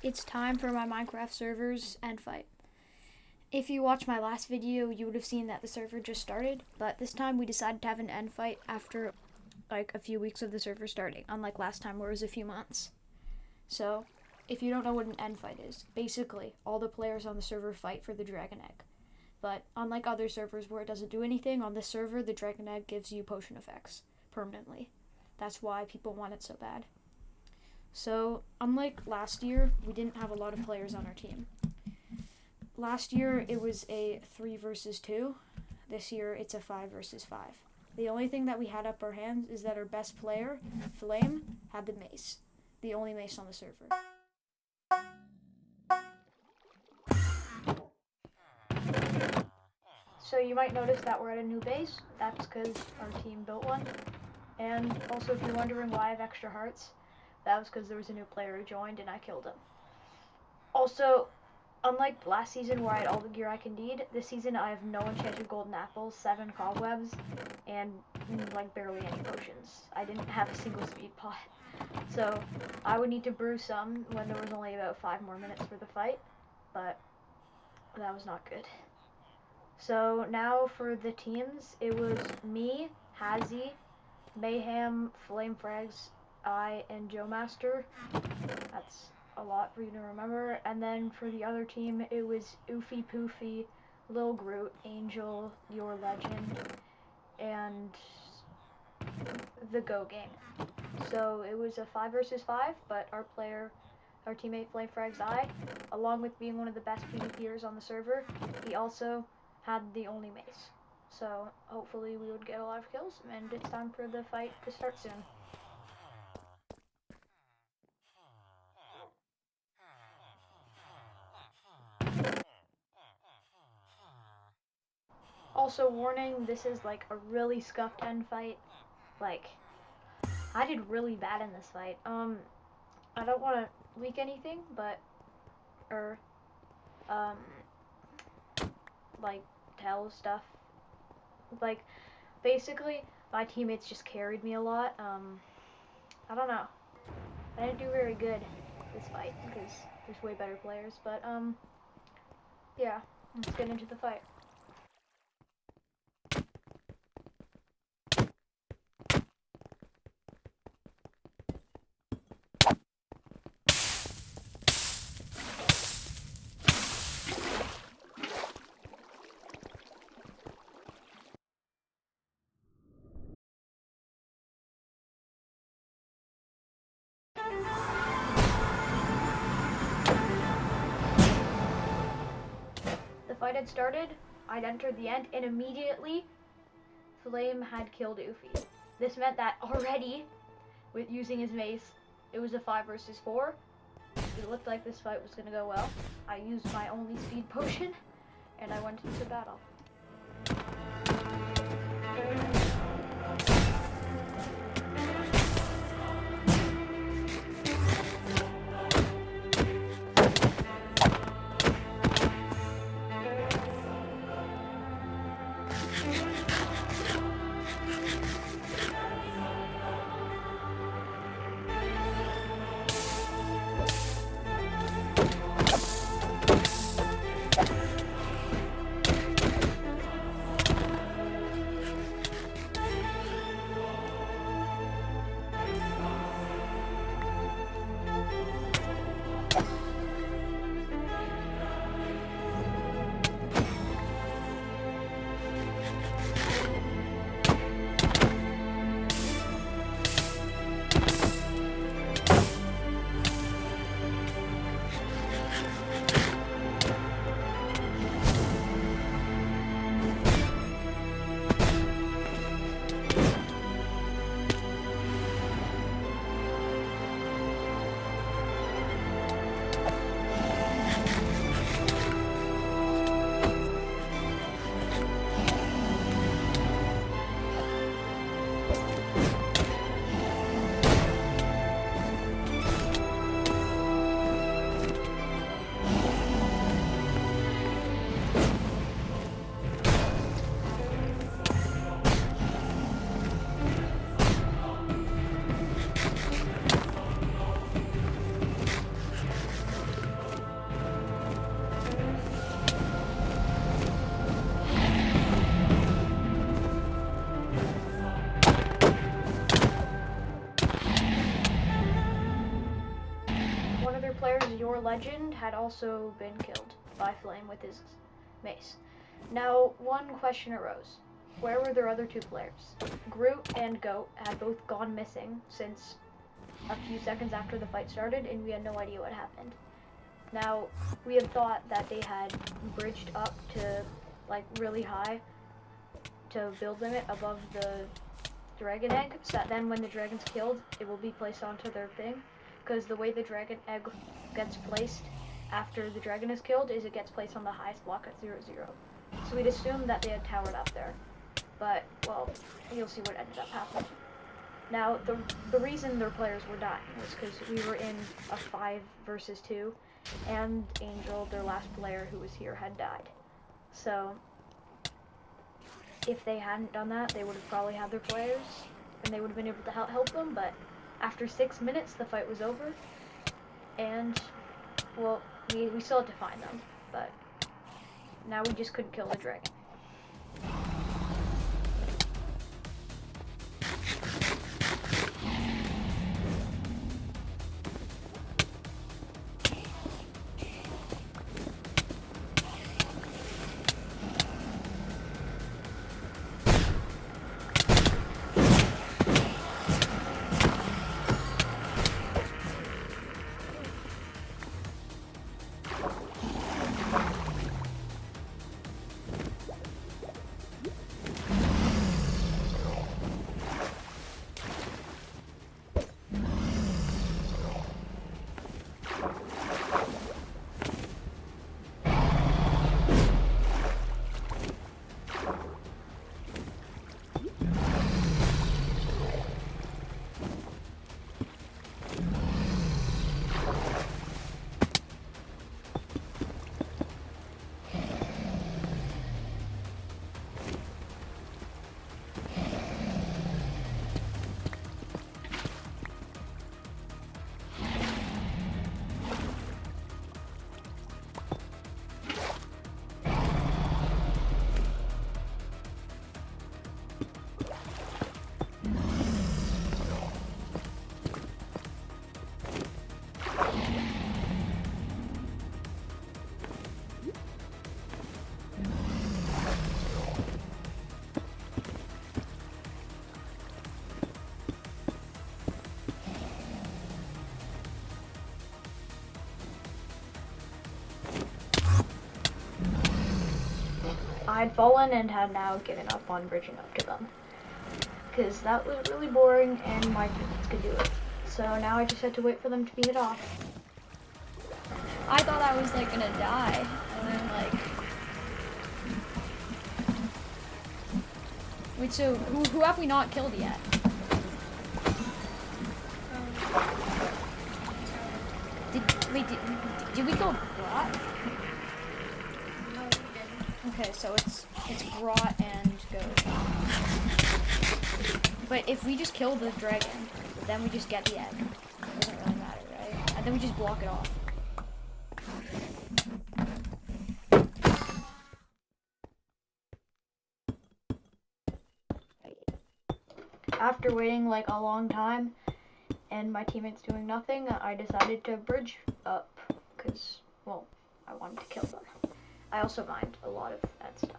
It's time for my Minecraft servers end fight. If you watched my last video, you would have seen that the server just started, but this time we decided to have an end fight after like a few weeks of the server starting, unlike last time where it was a few months. So, if you don't know what an end fight is, basically all the players on the server fight for the dragon egg. But unlike other servers where it doesn't do anything, on this server the dragon egg gives you potion effects permanently. That's why people want it so bad. So, unlike last year, we didn't have a lot of players on our team. Last year, it was a 3 versus 2. This year, it's a 5 versus 5. The only thing that we had up our hands is that our best player, Flame, had the mace. The only mace on the server. So you might notice that we're at a new base. That's because our team built one. And also, if you're wondering why I have extra hearts, that was because there was a new player who joined and I killed him. Also, unlike last season where I had all the gear I can need, this season I have no enchanted golden apples, 7 cobwebs, and like barely any potions. I didn't have a single speed pot. So I would need to brew some when there was only about 5 more minutes for the fight, but that was not good. So now for the teams, it was me, Hazy, Mayhem, Flame Frags, I, and Joe Master. That's a lot for you to remember. And then for the other team, it was Oofy Poofy, Lil Groot, Angel, Your Legend, and the Go Gang. So it was a 5 versus 5, but our teammate Flame Frags I, along with being one of the best PvPers on the server, he also had the only mace. So hopefully we would get a lot of kills, and it's time for the fight to start soon. Also, warning, this is like a really scuffed end fight. Like, I did really bad in this fight. I don't want to leak anything, but, like, tell stuff. Like, basically, my teammates just carried me a lot. I don't know. I didn't do very good this fight because there's way better players, but, yeah, let's get into the fight. The fight had started, I'd entered the end, and immediately Flame had killed Oofy. This meant that already, with using his mace, it was a 5 versus 4. It looked like this fight was going to go well. I used my only speed potion, and I went into battle. players, your legend had also been killed by Flame with his mace. Now, one question arose. Where were their other 2 players? Groot and Goat had both gone missing since a few seconds after the fight started, and we had no idea what happened. Now, we had thought that they had bridged up to, like, really high to build limit above the dragon egg, so that then when the dragon's killed, it will be placed onto their thing. Because the way the dragon egg gets placed after the dragon is killed is it gets placed on the highest block at 0, 0. So we'd assumed that they had towered up there. But, well, you'll see what ended up happening. Now, the reason their players were dying was because we were in a 5 versus 2, and Angel, their last player who was here, had died. So, if they hadn't done that, they would have probably had their players, and they would have been able to help them, but after 6 minutes, the fight was over, and, well, we still had to find them, but now we just couldn't kill the dragon. I'd fallen and had now given up on bridging up to them. Because that was really boring and my teammates could do it. So now I just had to wait for them to beat it off. I thought I was like gonna die, and then like... Wait, so who have we not killed yet? Did we kill Grot? No, we didn't. Okay, so it's Grot and Goat. But if we just kill the dragon, then we just get the egg. It doesn't really matter, right? And then we just block it off. After waiting like a long time and my teammates doing nothing, I decided to bridge up because, well, I wanted to kill them. I also mined a lot of that stuff.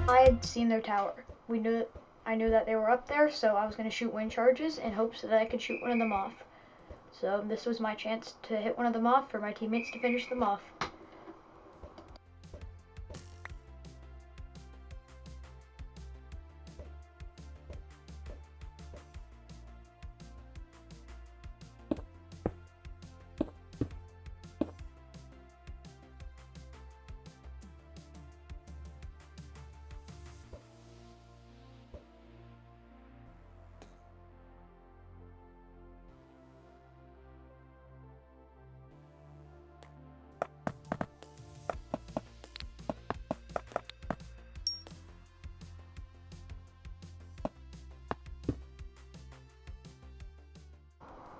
I had seen their tower. I knew that they were up there, so I was going to shoot wind charges in hopes that I could shoot one of them off. So this was my chance to hit one of them off for my teammates to finish them off.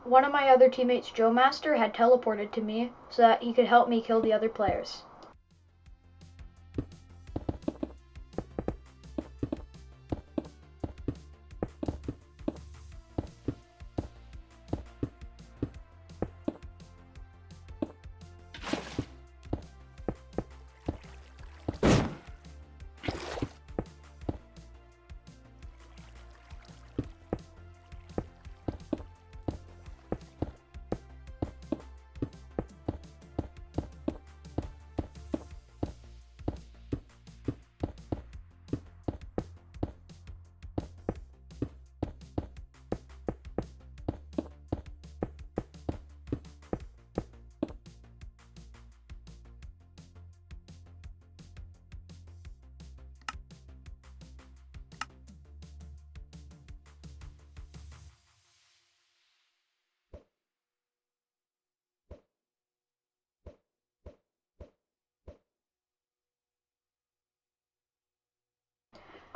one of my other teammates, Joe Master, had teleported to me so that he could help me kill the other players.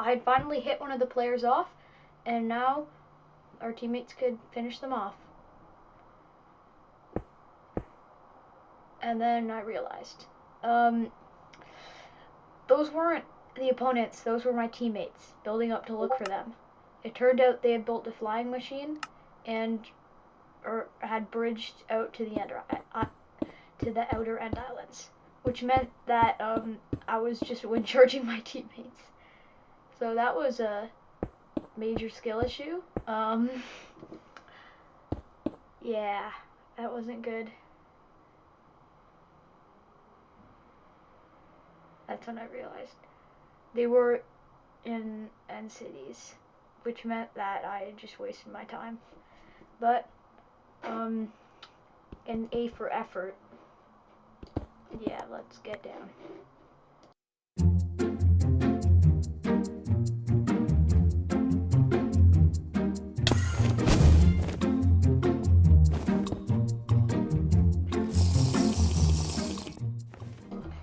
I had finally hit one of the players off, and now our teammates could finish them off. And then I realized, those weren't the opponents, those were my teammates, building up to look for them. It turned out they had built a flying machine and had bridged out to the outer end islands, which meant that I was just wind charging my teammates. So that was a major skill issue. Yeah, that wasn't good. That's when I realized they were in end cities, which meant that I had just wasted my time. But an A for effort. Yeah, let's get down.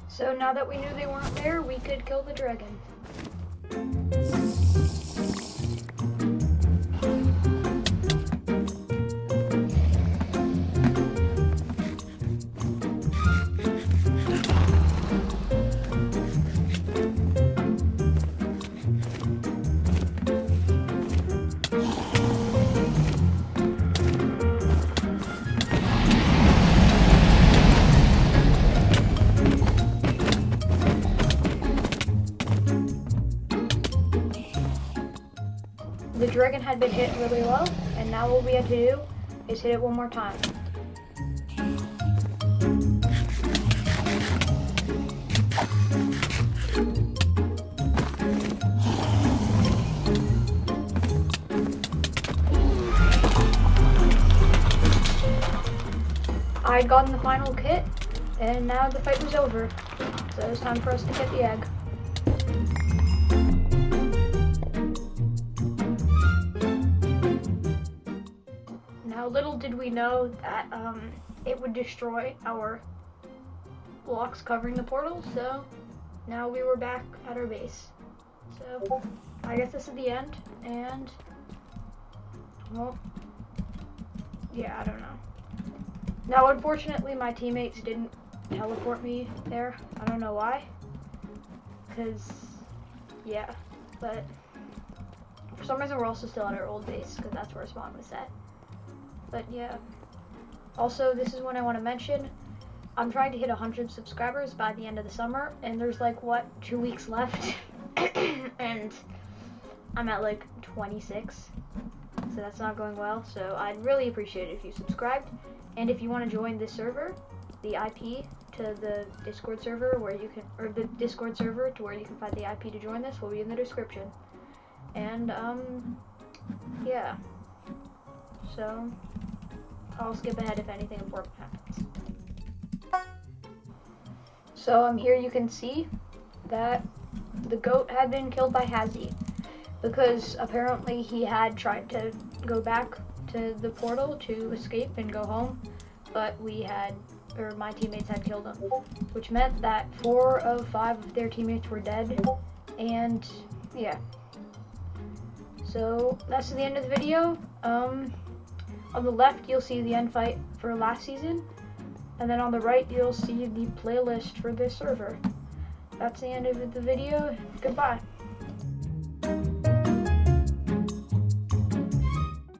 So now that we knew they weren't there, we could kill the dragon. The dragon had been hit really low, and now what we had to do is hit it one more time. I had gotten the final hit, and now the fight was over. So it was time for us to get the egg. Now, little did we know that it would destroy our blocks covering the portal, so now we were back at our base. So I guess this is the end, and well, yeah, I don't know. Now, unfortunately, my teammates didn't teleport me there. I don't know why, because yeah, but for some reason we're also still at our old base because that's where our spawn was set. But yeah, also this is when I want to mention, I'm trying to hit 100 subscribers by the end of the summer, and there's like, what, 2 weeks left, and I'm at like 26, so that's not going well. So I'd really appreciate it if you subscribed, and if you want to join this server, the IP to the Discord server where you can, or the Discord server to where you can find the IP to join this will be in the description. And yeah, so I'll skip ahead if anything important happens. So here you can see that the goat had been killed by Hazy, because apparently he had tried to go back to the portal to escape and go home, but my teammates had killed him, which meant that 4 of 5 of their teammates were dead, and yeah. So that's the end of the video. On the left, you'll see the end fight for last season, and then on the right, you'll see the playlist for this server. That's the end of the video. Goodbye.